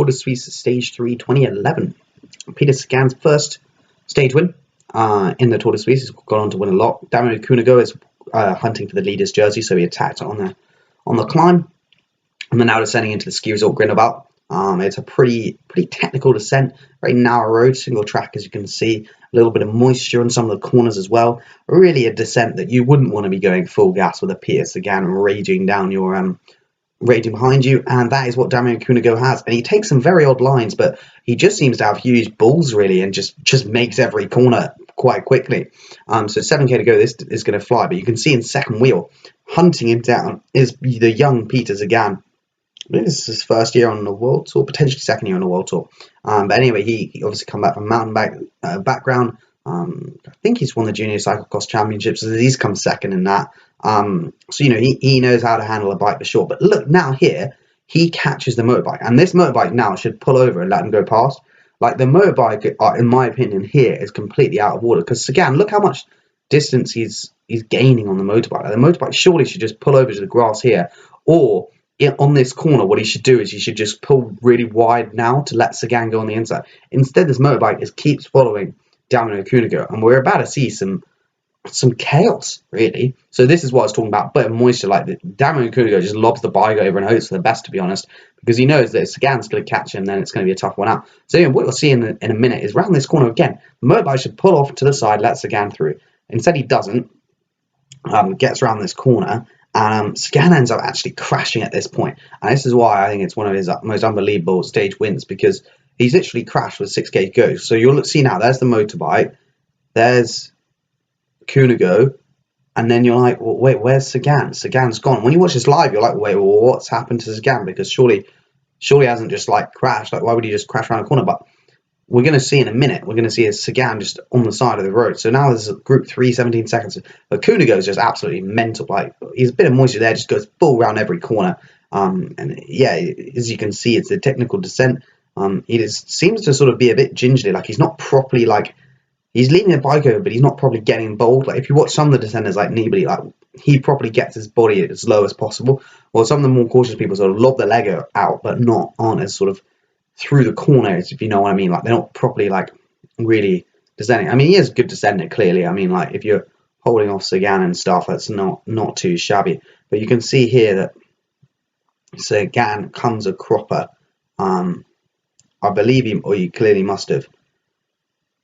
Tour de Suisse Stage 3 2011. Peter Sagan's first stage win in the Tour de Suisse. He's gone on to win a lot. Damiano Cunego is hunting for the leader's jersey, so he attacked on the climb. And then now descending into the ski resort Grindelwald. It's a pretty technical descent, very narrow road, single track as you can see, a little bit of moisture on some of the corners as well. Really a descent that you wouldn't want to be going full gas with a Peter Sagan raging down your raging behind you, and that is what Damiano Cunego has. And he takes some very odd lines, but he just seems to have huge balls really, and just makes every corner quite quickly. So 7k to go, this is going to fly, but you can see in second wheel, hunting him down is the young Peter Sagan. I believe this is his first year on the World Tour, potentially second year on the World Tour. But anyway, he obviously come back from mountain bike background. I think he's won the Junior Cyclocross Championships, so he's come second in that. So, you know, he knows how to handle a bike for sure. But look, now here, he catches the motorbike. And this motorbike now should pull over and let him go past. Like, the motorbike, in my opinion, here is completely out of order. Because Sagan, look how much distance he's gaining on the motorbike. Like, the motorbike surely should just pull over to the grass here. Or on this corner, what he should do is he should just pull really wide now to let Sagan go on the inside. Instead, this motorbike keeps following Damiano Cunego, and we're about to see some chaos, really. So this is what I was talking about, but moisture, like Damiano Cunego just lobs the bike over and hopes for the best, to be honest, because he knows that if Sagan's going to catch him, then it's going to be a tough one out. So what you'll see in a minute is round this corner again, the motorbike should pull off to the side, let Sagan through. Instead, he doesn't, gets around this corner, Sagan ends up actually crashing at this point. And this is why I think it's one of his most unbelievable stage wins, because he's literally crashed with 6k to go. So you'll see now, there's the motorbike, there's Cunego, and then you're like, well, wait, where's Sagan? Sagan's gone. When you watch this live, you're like, wait, well, what's happened to Sagan? Because surely he hasn't just like crashed. Like, why would he just crash around the corner? But we're going to see in a minute, we're going to see a Sagan just on the side of the road. So now there's a group 3, 17 seconds. But Cunego is just absolutely mental. Like, he's a bit of moisture there, just goes full around every corner. And yeah, as you can see, it's a technical descent. He just seems to sort of be a bit gingerly. Like, he's not properly, like, he's leaning the bike over, but he's not probably getting bold. Like, if you watch some of the descenders like Nibali, like, he probably gets his body as low as possible. Or some of the more cautious people sort of lob their leg out, but aren't as sort of through the corners, if you know what I mean. Like, they're not properly, like, really descending. I mean, he is good descender, clearly. I mean, like, if you're holding off Sagan and stuff, that's not too shabby. But you can see here that Sagan comes a cropper. I believe him, or he clearly must have.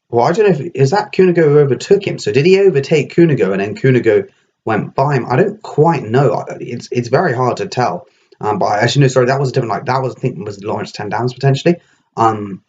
Well, I don't know if, is that Cunego who overtook him? So did he overtake Cunego and then Cunego went by him? I don't quite know. It's very hard to tell. But actually, no, sorry, that was a different, like, that was, I think, was Lawrence 10 Downs potentially. And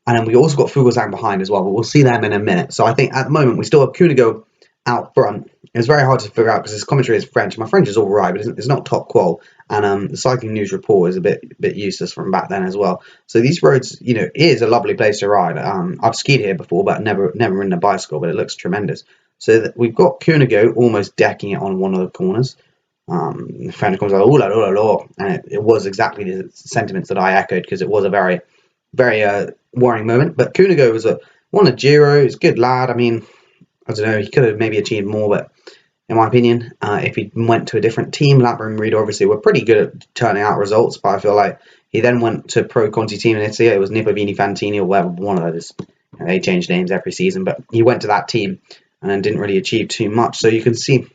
then we also got Fuglsang behind as well, but we'll see them in a minute. So I think at the moment we still have Cunego out front. It's very hard to figure out because his commentary is French. My French is all right, but it's not top qual. And the Cycling News report is a bit useless from back then as well. So these roads, you know, is a lovely place to ride. I've skied here before, but never ridden a bicycle, but it looks tremendous. So we've got Cunego almost decking it on one of the corners. The French comes like, oh la la la, and it was exactly the sentiments that I echoed, because it was a very, very worrying moment. But Cunego won a Giro. He's a good lad. I mean, I don't know, he could have maybe achieved more, but in my opinion, if he went to a different team, Lapper and Reed obviously were pretty good at turning out results, but I feel like he then went to Pro Conti team in Italy. It was Nipovini Fantini or whatever, one of those. They change names every season, but he went to that team and then didn't really achieve too much. So you can see,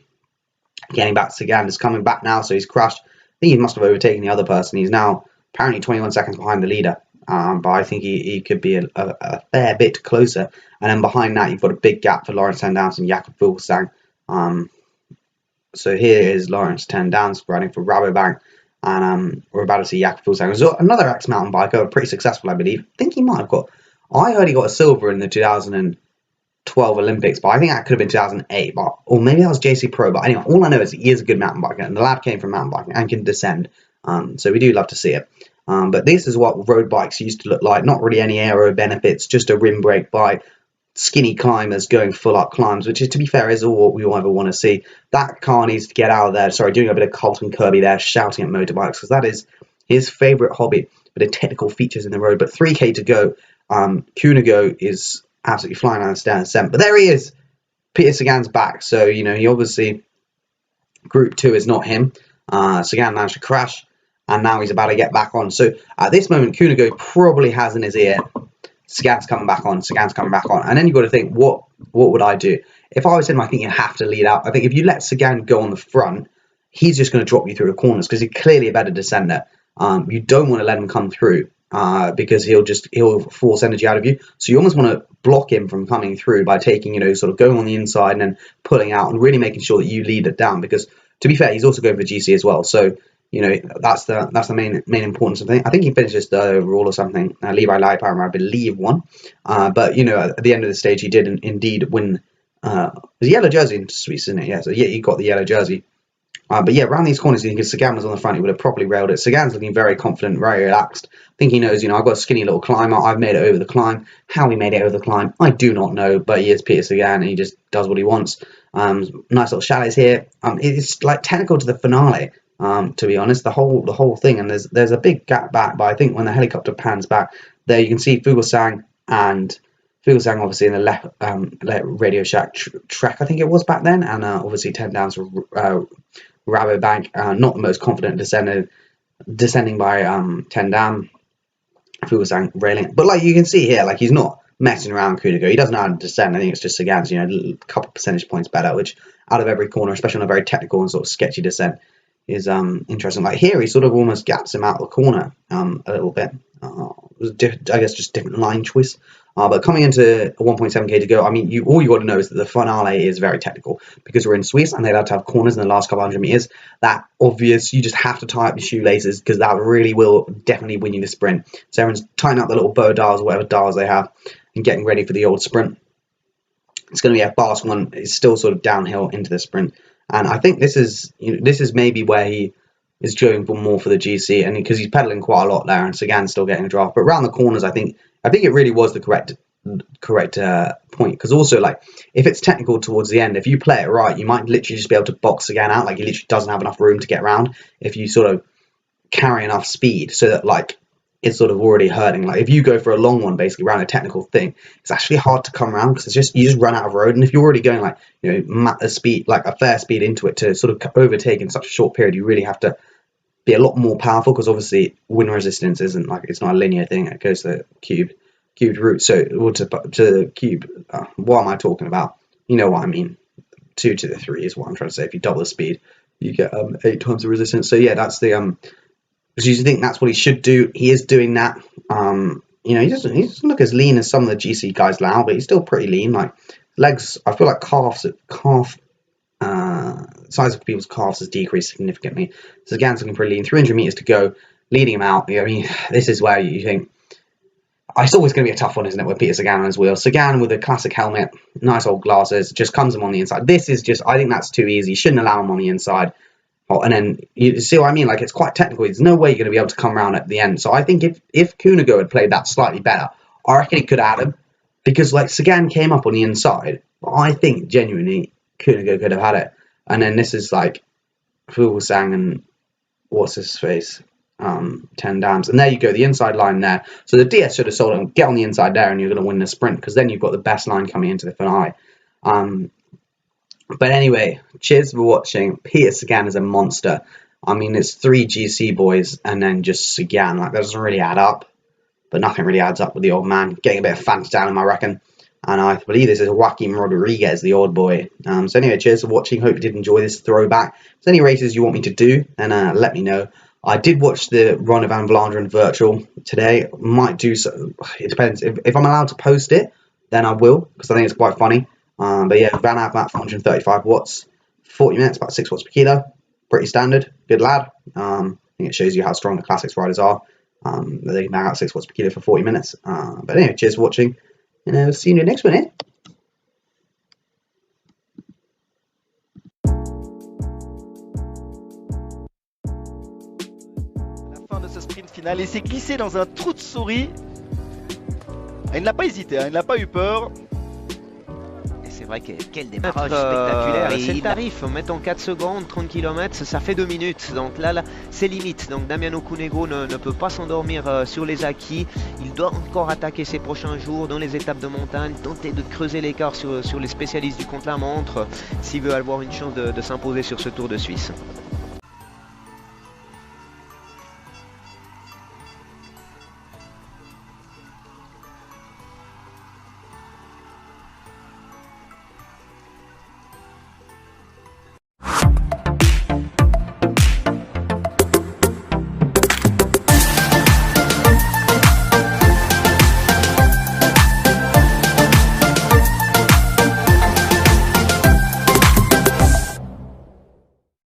getting back to Sagan, is coming back now, so he's crashed. I think he must have overtaken the other person. He's now apparently 21 seconds behind the leader, but I think he could be a fair bit closer. And then behind that, you've got a big gap for Lawrence 10 Downs and Jakob Fuglsang. So here is Lawrence 10 Downs riding for Rabobank, and we're about to see Jakob Fuglsang. There's another ex-mountain biker, pretty successful, I believe. I think he might have got, I heard he got a silver in the 2012 Olympics, but I think that could have been 2008, or maybe that was JC Pro. But anyway, all I know is he is a good mountain biker, and the lad came from mountain biking and can descend. So we do love to see it. But this is what road bikes used to look like. Not really any aero benefits, just a rim brake bike, skinny climbers going full up climbs, which is, to be fair, is all what we all ever want to see. That car needs to get out of there. Sorry, doing a bit of Colton Kirby there, shouting at motorbikes, because that is his favourite hobby. Bit of technical features in the road. But 3k to go. Cunego is absolutely flying down the descent. But there he is. Peter Sagan's back. So, you know, he obviously, Group 2 is not him. Sagan managed to crash. and now he's about to get back on. So at this moment, Kunago probably has in his ear, Sagan's coming back on, Sagan's coming back on. And then you've got to think, what would I do? If I was him, I think you have to lead out. I think if you let Sagan go on the front, he's just going to drop you through the corners because he's clearly a better descender. You don't want to let him come through because he'll force energy out of you. So you almost want to block him from coming through by taking, sort of going on the inside and then pulling out and really making sure that you lead it down. Because to be fair, he's also going for GC as well. So that's the main importance of the thing. I think he finishes the overall or something. Levi Leipheimer, I believe, won. But at the end of the stage, he did indeed win. The yellow jersey in Swiss, isn't it? Yeah. So yeah, he got the yellow jersey. But yeah, around these corners, you think if Sagan was on the front, he would have properly railed it. Sagan's looking very confident, very relaxed. I think he knows, I've got a skinny little climber. I've made it over the climb. How he made it over the climb, I do not know. But he is Peter Sagan, and he just does what he wants. Nice little chalets here. It's like technical to the finale, to be honest, the whole thing. And there's a big gap back. But I think when the helicopter pans back, there you can see Fuglsang obviously in the left Radio Shack track, I think it was back then, and obviously 10 down to Rabobank, not the most confident descending by 10 down. Fuglsang railing, but like you can see here, like he's not messing around Kunago. He doesn't know how to descend. I think it's just Sagan's, a couple percentage points better, which out of every corner, especially on a very technical and sort of sketchy descent, is interesting. Like here, he sort of almost gaps him out of the corner a little bit. I guess just different line choice. But coming into 1.7k to go, I mean, all you got to know is that the finale is very technical because we're in Swiss and they like to have corners in the last couple hundred meters. That obvious, you just have to tie up your shoelaces because that really will definitely win you the sprint. So everyone's tying up the little bow dials or whatever dials they have and getting ready for the old sprint. It's going to be a fast one. It's still sort of downhill into the sprint, and I think this is maybe where he is going for more for the GC, and because he's pedaling quite a lot there, and Sagan's still getting a draft. But around the corners, I think it really was the correct point, because also, like, if it's technical towards the end, if you play it right, you might literally just be able to box Sagan out. Like, he literally doesn't have enough room to get around if you sort of carry enough speed so that, like, it's sort of already hurting. Like, if you go for a long one, basically around a technical thing, it's actually hard to come around because you just run out of road. And if you're already going like a speed, like a fair speed into it to sort of overtake in such a short period, you really have to be a lot more powerful, because obviously wind resistance isn't like, it's not a linear thing. It goes to cubed root. So to cube, what am I talking about? You know what I mean. 2 to the 3 is what I'm trying to say. If you double the speed, you get 8 times the resistance. So yeah, that's the because you think that's what he should do. He is doing that. He doesn't look as lean as some of the GC guys now, but he's still pretty lean. Like legs, I feel like size of people's calves has decreased significantly. So Sagan's looking pretty lean. 300 meters to go, leading him out. I mean, this is where you think it's always going to be a tough one, isn't it, with Peter Sagan on his wheel. Sagan with a classic helmet, nice old glasses, just comes him on the inside. This is just, I think that's too easy. Shouldn't allow him on the inside. And then you see what I mean? Like, it's quite technical. There's no way you're going to be able to come around at the end. So I think if Kunago had played that slightly better, I reckon he could have had him, because like Sagan came up on the inside, but I think genuinely Kunago could have had it. And then this is like Fuglsang and what's his face, 10 dams, and there you go, the inside line there. So the DS should have sold him, get on the inside there, and you're going to win the sprint, because then you've got the best line coming into the finale. But anyway, cheers for watching. Peter Sagan is a monster. I mean, it's 3 GC boys and then just Sagan. Like, that doesn't really add up, but nothing really adds up with the old man. Getting a bit of fans down him, I reckon. And I believe this is Joaquin Rodriguez, the old boy. So anyway, cheers for watching. Hope you did enjoy this throwback. If there's any races you want me to do, then let me know. I did watch the Ronde van Vlaanderen virtual today. Might do so. It depends. If I'm allowed to post it, then I will, because I think it's quite funny. But yeah, Van Aert about 435 watts, 40 minutes, about 6 watts per kilo. Pretty standard. Good lad. I think it shows you how strong the classics riders are. They can bang out 6 watts per kilo for 40 minutes. But anyway, cheers for watching. And I'll see you in the next one, eh? La fin de ce sprint final, il s'est glissé dans un trou de souris. Il n'a pas hésité, il n'a pas eu peur. C'est vrai que quel démarrage spectaculaire. C'est le tarif, mettons 4 secondes, 30 km, ça fait 2 minutes. Donc là c'est limite. Donc Damiano Cunego ne peut pas s'endormir sur les acquis. Il doit encore attaquer ces prochains jours dans les étapes de montagne, tenter de creuser l'écart sur les spécialistes du contre-la-montre s'il veut avoir une chance de s'imposer sur ce Tour de Suisse.